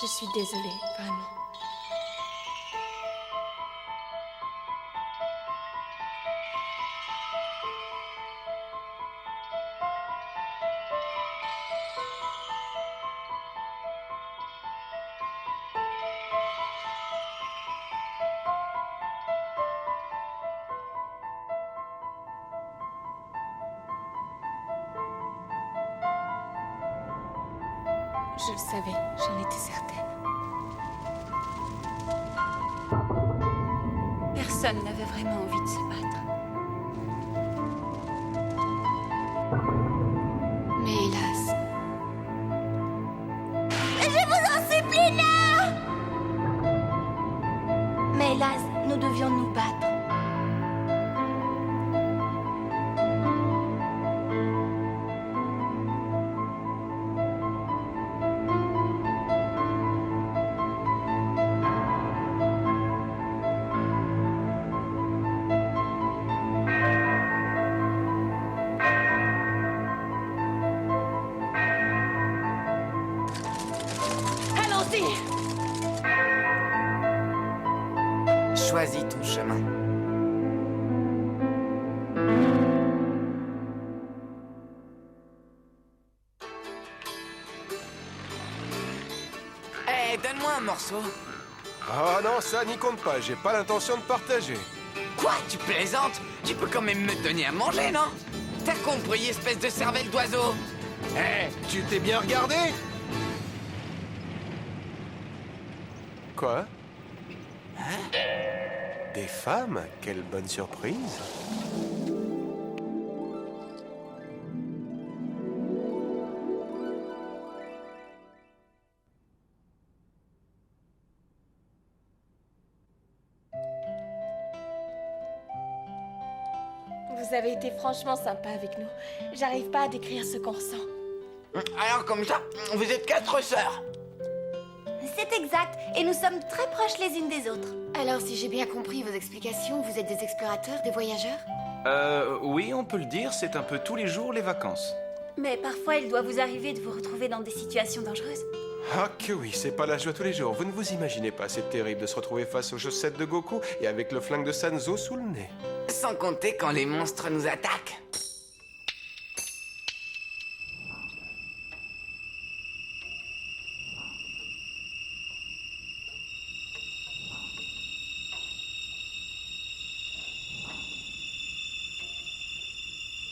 Je suis désolée, vraiment. Je le savais, j'en étais certaine. Personne n'avait vraiment envie de se battre. Mais hélas... Je vous en supplie, non! Mais hélas, nous devions nous battre. Allons-y! Choisis ton chemin. Eh, donne-moi un morceau. Ah non, ça n'y compte pas, j'ai pas l'intention de partager. Quoi? Tu plaisantes? Tu peux quand même me donner à manger, non? T'as compris, espèce de cervelle d'oiseau? Eh, tu t'es bien regardé? Quoi? Des femmes? Quelle bonne surprise. Vous avez été franchement sympa avec nous. J'arrive pas à décrire ce qu'on ressent. Alors comme ça, vous êtes 4 sœurs. C'est exact, et nous sommes très proches les unes des autres. Alors, si j'ai bien compris vos explications, vous êtes des explorateurs, des voyageurs? Oui, on peut le dire, c'est un peu tous les jours les vacances. Mais parfois, il doit vous arriver de vous retrouver dans des situations dangereuses. Ah que oui, c'est pas la joie tous les jours. Vous ne vous imaginez pas, c'est terrible de se retrouver face aux chaussettes de Goku et avec le flingue de Sanzo sous le nez. Sans compter quand les monstres nous attaquent.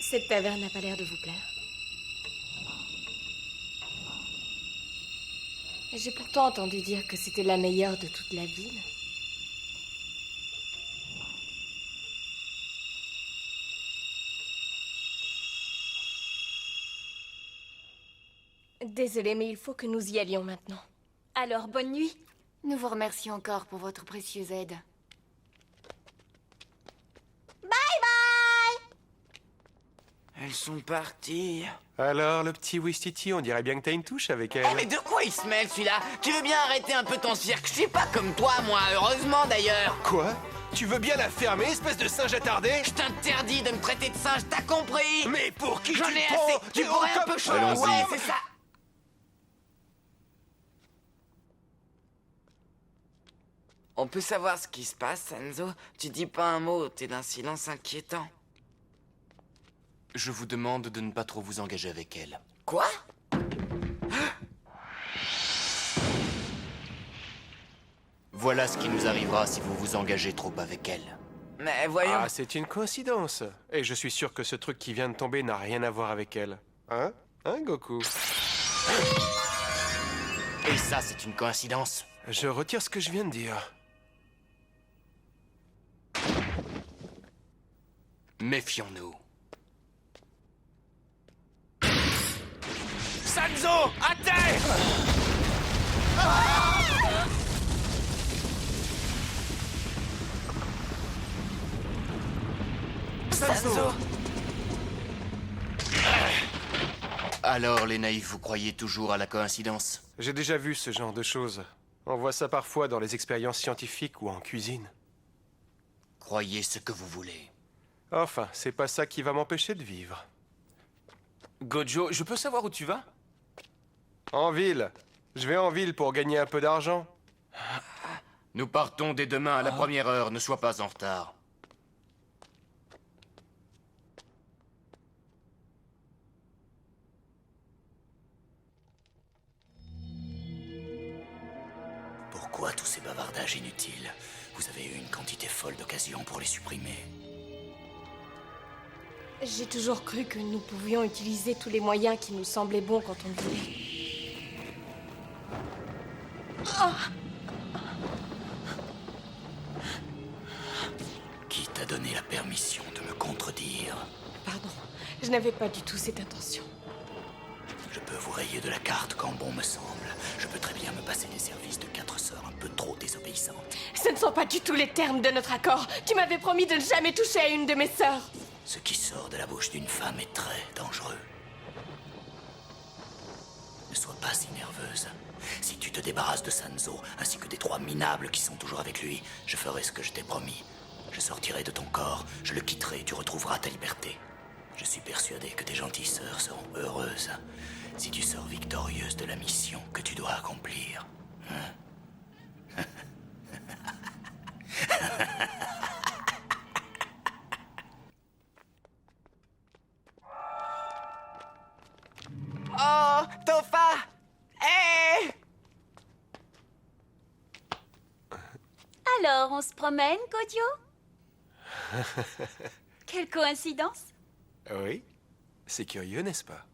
Cette taverne n'a pas l'air de vous plaire. J'ai pourtant entendu dire que c'était la meilleure de toute la ville. Désolée, mais il faut que nous y allions maintenant. Alors, bonne nuit. Nous vous remercions encore pour votre précieuse aide. Elles sont parties. Alors, le petit Wistiti, on dirait bien que t'as une touche avec elle. Eh, mais de quoi il se mêle, celui-là? Tu veux bien arrêter un peu ton cirque? Je suis pas comme toi, moi, heureusement, d'ailleurs. Quoi? Tu veux bien la fermer, espèce de singe attardé? Je t'interdis de me traiter de singe, t'as compris? Mais pour qui J'en tu ai te prends? assez. Tu T'es pourrais haut un comme- peu chaud. Allons-y. Ouais, c'est ça. On peut savoir ce qui se passe, Sanzo? Tu dis pas un mot, t'es d'un silence inquiétant. Je vous demande de ne pas trop vous engager avec elle. Quoi? Voilà ce qui nous arrivera si vous vous engagez trop avec elle. Mais voyons. Ah, c'est une coïncidence. Et je suis sûr que ce truc qui vient de tomber n'a rien à voir avec elle. Hein? Hein, Goku? Et ça, c'est une coïncidence. Je retire ce que je viens de dire. Méfions-nous. Sanzo, à terre! Sanzo! Alors, les naïfs, vous croyez toujours à la coïncidence? J'ai déjà vu ce genre de choses. On voit ça parfois dans les expériences scientifiques ou en cuisine. Croyez ce que vous voulez. Enfin, c'est pas ça qui va m'empêcher de vivre. Gojo, je peux savoir où tu vas? En ville. Je vais en ville pour gagner un peu d'argent. Nous partons dès demain à la première heure, ne sois pas en retard. Pourquoi tous ces bavardages inutiles? Vous avez eu une quantité folle d'occasions pour les supprimer. J'ai toujours cru que nous pouvions utiliser tous les moyens qui nous semblaient bons quand on le voulait. Qui t'a donné la permission de me contredire? Pardon, je n'avais pas du tout cette intention. Je peux vous rayer de la carte quand bon me semble. Je peux très bien me passer des services de 4 sœurs un peu trop désobéissantes. Ce ne sont pas du tout les termes de notre accord. Tu m'avais promis de ne jamais toucher à une de mes sœurs. Ce qui sort de la bouche d'une femme est très dangereux. Ne sois pas si nerveuse. Si tu te débarrasses de Sanzo, ainsi que des 3 minables qui sont toujours avec lui, je ferai ce que je t'ai promis. Je sortirai de ton corps, je le quitterai et tu retrouveras ta liberté. Je suis persuadé que tes gentilles sœurs seront heureuses si tu sors victorieuse de la mission que tu dois accomplir. Hein? Oh, Tofa! Hé! Alors, on se promène, Kodio? Quelle coïncidence. Oui, c'est curieux, n'est-ce pas?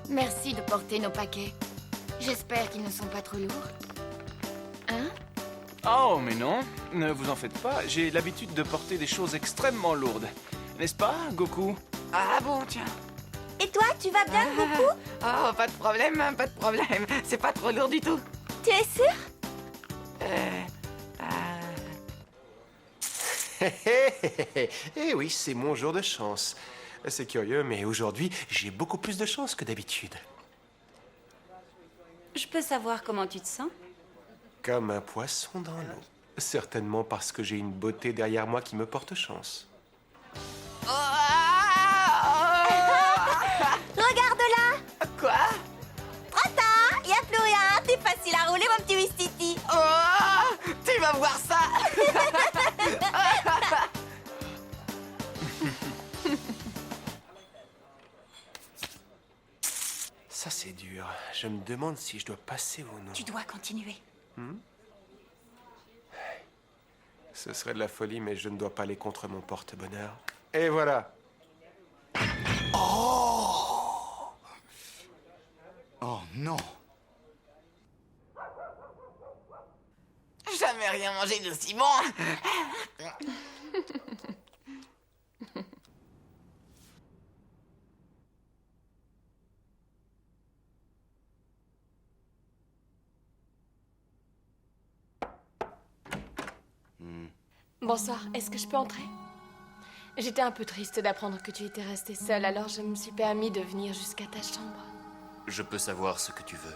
Merci de porter nos paquets. J'espère qu'ils ne sont pas trop lourds. Hein? Oh, mais non, ne vous en faites pas. J'ai l'habitude de porter des choses extrêmement lourdes. N'est-ce pas, Goku? Ah bon, tiens. Et toi, tu vas bien, Goku? Oh, pas de problème, hein, pas de problème. C'est pas trop lourd du tout. Tu es sûr? Eh oui, c'est mon jour de chance. C'est curieux, mais aujourd'hui, j'ai beaucoup plus de chance que d'habitude. Je peux savoir comment tu te sens? Comme un poisson dans l'eau. Certainement parce que j'ai une beauté derrière moi qui me porte chance. Regarde là! Quoi? Trop tard! Y'a plus rien! T'es facile à rouler, mon petit Wistiti! Oh! Tu vas voir ça! Ça, c'est dur. Je me demande si je dois passer ou non. Tu dois continuer. Ce serait de la folie, mais je ne dois pas aller contre mon porte-bonheur. Et voilà. Oh non! Jamais rien mangé d'aussi bon! Bonsoir, est-ce que je peux entrer? J'étais un peu triste d'apprendre que tu étais restée seule, alors je me suis permis de venir jusqu'à ta chambre. Je peux savoir ce que tu veux.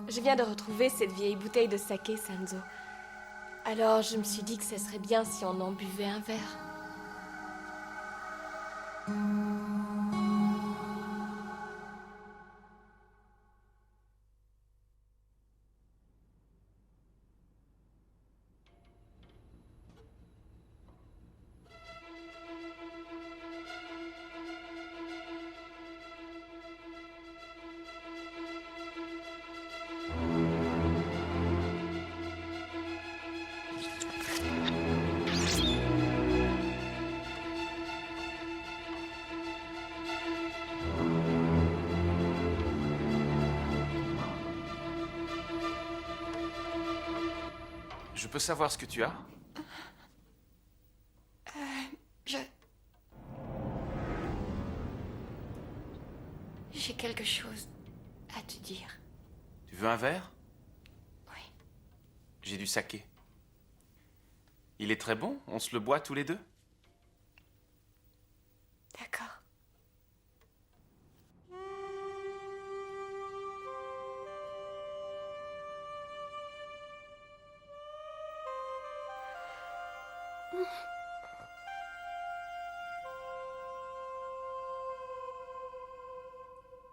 Je viens de retrouver cette vieille bouteille de saké, Sanzo. Alors je me suis dit que ce serait bien si on en buvait un verre. Je peux savoir ce que tu as? J'ai quelque chose à te dire. Tu veux un verre? Oui. J'ai du saké. Il est très bon, on se le boit tous les deux? D'accord.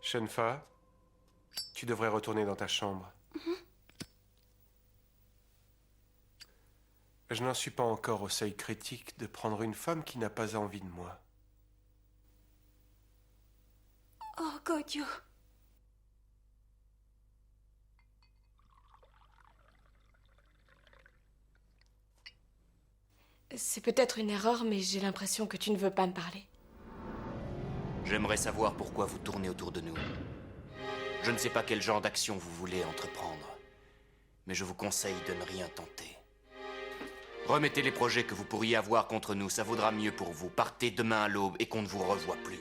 Shenfa, Tu devrais retourner dans ta chambre. Je n'en suis pas encore au seuil critique de prendre une femme qui n'a pas envie de moi. Oh, Gojo. C'est peut-être une erreur, mais j'ai l'impression que tu ne veux pas me parler. J'aimerais savoir pourquoi vous tournez autour de nous. Je ne sais pas quel genre d'action vous voulez entreprendre, mais je vous conseille de ne rien tenter. Remettez les projets que vous pourriez avoir contre nous, ça vaudra mieux pour vous. Partez demain à l'aube et qu'on ne vous revoie plus.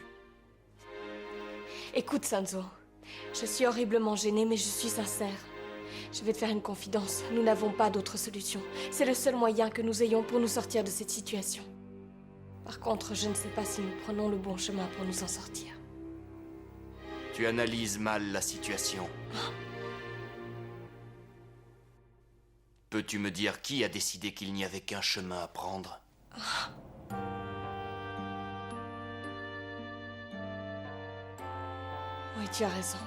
Écoute, Sanzo. Je suis horriblement gênée, mais je suis sincère. Je vais te faire une confidence. Nous n'avons pas d'autre solution. C'est le seul moyen que nous ayons pour nous sortir de cette situation. Par contre, je ne sais pas si nous prenons le bon chemin pour nous en sortir. Tu analyses mal la situation. Peux-tu me dire qui a décidé qu'il n'y avait qu'un chemin à prendre? Oui, tu as raison.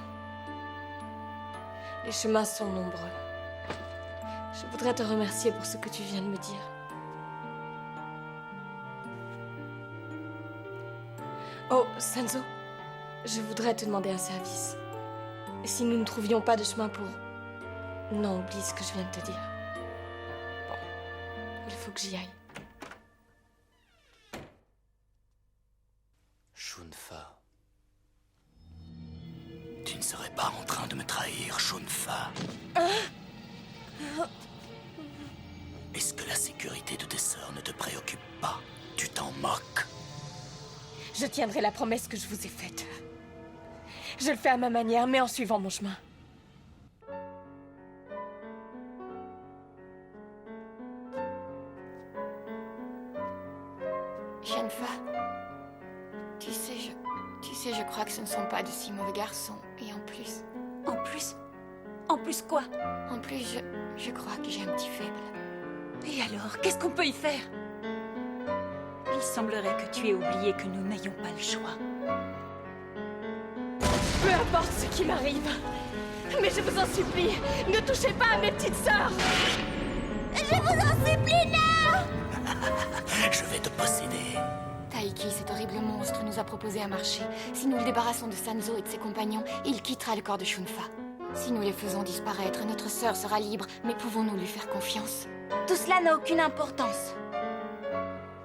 Les chemins sont nombreux. Je voudrais te remercier pour ce que tu viens de me dire. Oh, Sanzo, je voudrais te demander un service. Si nous ne trouvions pas de chemin pour... Non, oublie ce que je viens de te dire. Bon, il faut que j'y aille. Shunfa. Tu ne serais pas en train de me trahir, Shunfa. Est-ce que la sécurité de tes sœurs ne te préoccupe pas? Tu t'en moques? Je tiendrai la promesse que je vous ai faite. Je le fais à ma manière, mais en suivant mon chemin. Shenfa, tu sais, je crois que ce ne sont pas de si mauvais garçons. Et en plus... En plus quoi? En plus, je crois que j'ai un petit faible. Et alors, qu'est-ce qu'on peut y faire? Il semblerait que tu aies oublié que nous n'ayons pas le choix. Peu importe ce qui m'arrive. Mais je vous en supplie, ne touchez pas à mes petites sœurs. Je vous en supplie, non! Je vais te posséder. Taiki, cet horrible monstre, nous a proposé un marché. Si nous le débarrassons de Sanzo et de ses compagnons, il quittera le corps de Shunfa. Si nous les faisons disparaître, notre sœur sera libre, mais pouvons-nous lui faire confiance? Tout cela n'a aucune importance.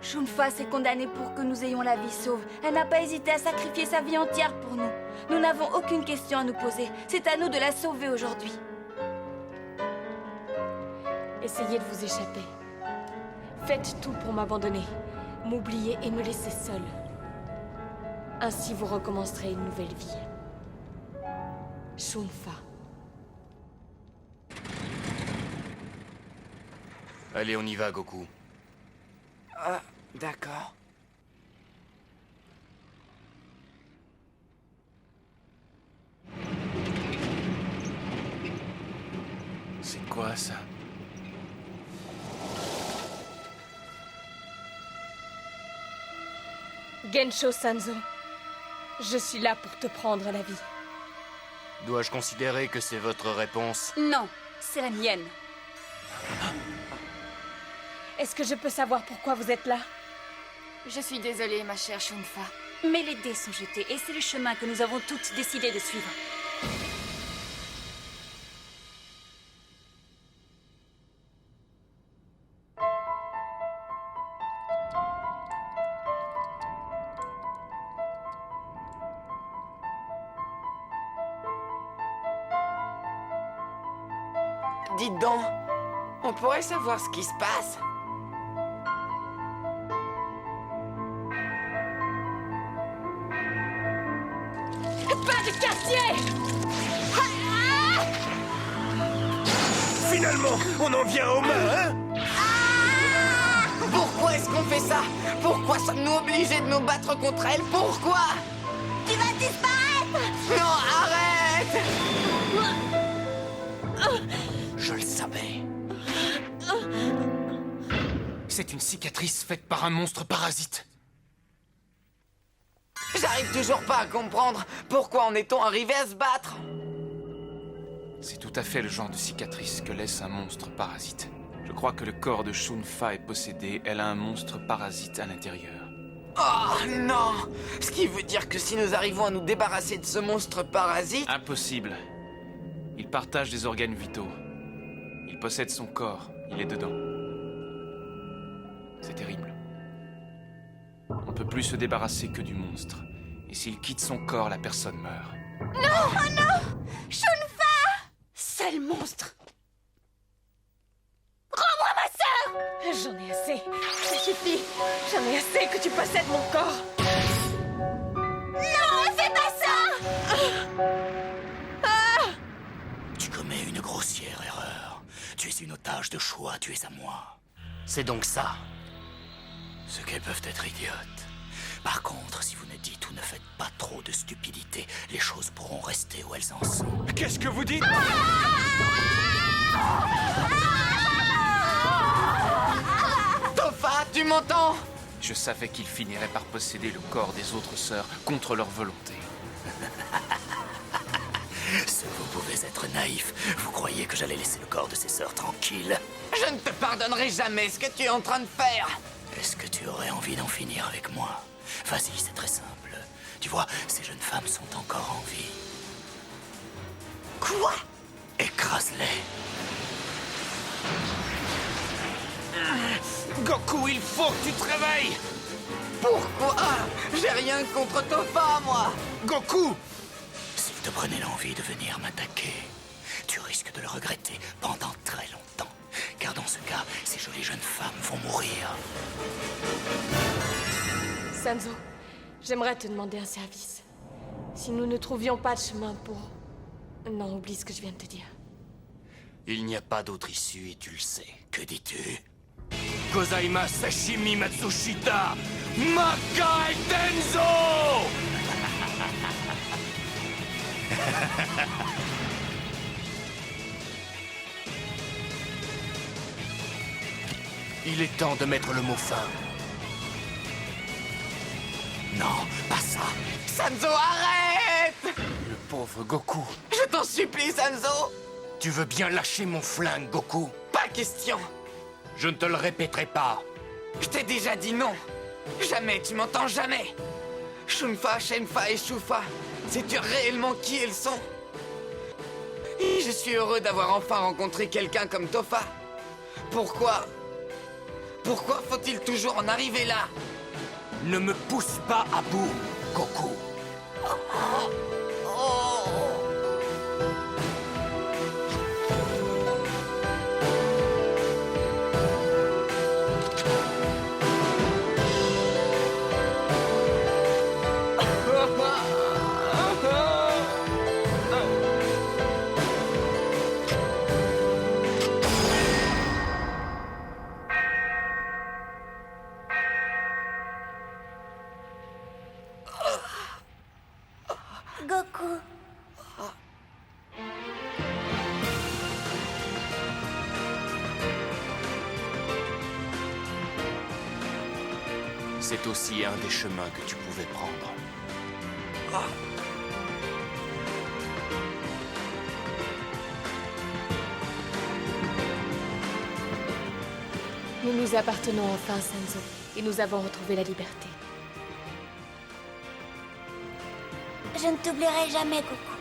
Shunfa s'est condamnée pour que nous ayons la vie sauve. Elle n'a pas hésité à sacrifier sa vie entière pour nous. Nous n'avons aucune question à nous poser. C'est à nous de la sauver aujourd'hui. Essayez de vous échapper. Faites tout pour m'abandonner, m'oublier et me laisser seule. Ainsi vous recommencerez une nouvelle vie. Shunfa. Allez, on y va, Goku. Ah, d'accord. C'est quoi ça? Gensho Sanzo, je suis là pour te prendre la vie. Dois-je considérer que c'est votre réponse? Non, c'est la mienne. Est-ce que je peux savoir pourquoi vous êtes là? Je suis désolée, ma chère Shunfa. Mais les dés sont jetés et c'est le chemin que nous avons toutes décidé de suivre. Dites donc, on pourrait savoir ce qui se passe? Pas de quartier! Finalement, on en vient aux mains, hein? Pourquoi est-ce qu'on fait ça? Pourquoi sommes-nous obligés de nous battre contre elle? Pourquoi? Tu vas disparaître! Non, arrête! Je le savais. C'est une cicatrice faite par un monstre parasite. J'arrive toujours pas à comprendre pourquoi en est-on arrivé à se battre. C'est tout à fait le genre de cicatrice que laisse un monstre parasite. Je crois que le corps de Shunfa est possédé. Elle a un monstre parasite à l'intérieur. Oh non! Ce qui veut dire que si nous arrivons à nous débarrasser de ce monstre parasite... Impossible. Il partage des organes vitaux. Il possède son corps. Il est dedans. C'est terrible. On ne peut plus se débarrasser que du monstre. Et s'il quitte son corps, la personne meurt. Non! Oh non! Shunfa! Sale monstre! Rends-moi ma sœur! J'en ai assez. Ça suffit. J'en ai assez que tu possèdes mon corps. Non, fais pas ça! Tu commets une grossière erreur. Tu es une otage de choix, tu es à moi. C'est donc ça. Ce qu'elles peuvent être idiotes. Par contre, si vous ne dites ou ne faites pas trop de stupidité, les choses pourront rester où elles en sont. Qu'est-ce que vous dites? Topha, tu m'entends? Je savais qu'il finirait par posséder le corps des autres sœurs contre leur volonté. Ce que vous pouvez être naïf. Vous croyez que j'allais laisser le corps de ces sœurs tranquilles? Je ne te pardonnerai jamais ce que tu es en train de faire. Est-ce que tu aurais envie d'en finir avec moi? Vas-y, c'est très simple. Tu vois, ces jeunes femmes sont encore en vie. Quoi? Écrase-les. Goku, il faut que tu te réveilles! Pourquoi? J'ai rien contre Topha, moi. Goku! S'il te prenait l'envie de venir m'attaquer, tu risques de le regretter pendant très longtemps. Car dans ce cas, ces jolies jeunes femmes vont mourir. Sanzo, j'aimerais te demander un service. Si nous ne trouvions pas de chemin pour... Non, oublie ce que je viens de te dire. Il n'y a pas d'autre issue et tu le sais. Que dis-tu? Gozaima Sashimi Matsushita Makai Tenzo! Il est temps de mettre le mot fin. Non, pas ça. Sanzo, arrête! Le pauvre Goku. Je t'en supplie, Sanzo. Tu veux bien lâcher mon flingue, Goku? Pas question. Je ne te le répéterai pas. Je t'ai déjà dit non. Jamais, tu m'entends jamais. Shunfa, Shenfa et Shufa, sais-tu réellement qui elles sont? Et je suis heureux d'avoir enfin rencontré quelqu'un comme Topha. Pourquoi faut-il toujours en arriver là? Ne me pousse pas à bout, Goku. Goku. C'est aussi un des chemins que tu pouvais prendre. Nous nous appartenons enfin, Sanzo, et nous avons retrouvé la liberté. Je ne t'oublierai jamais, Goku.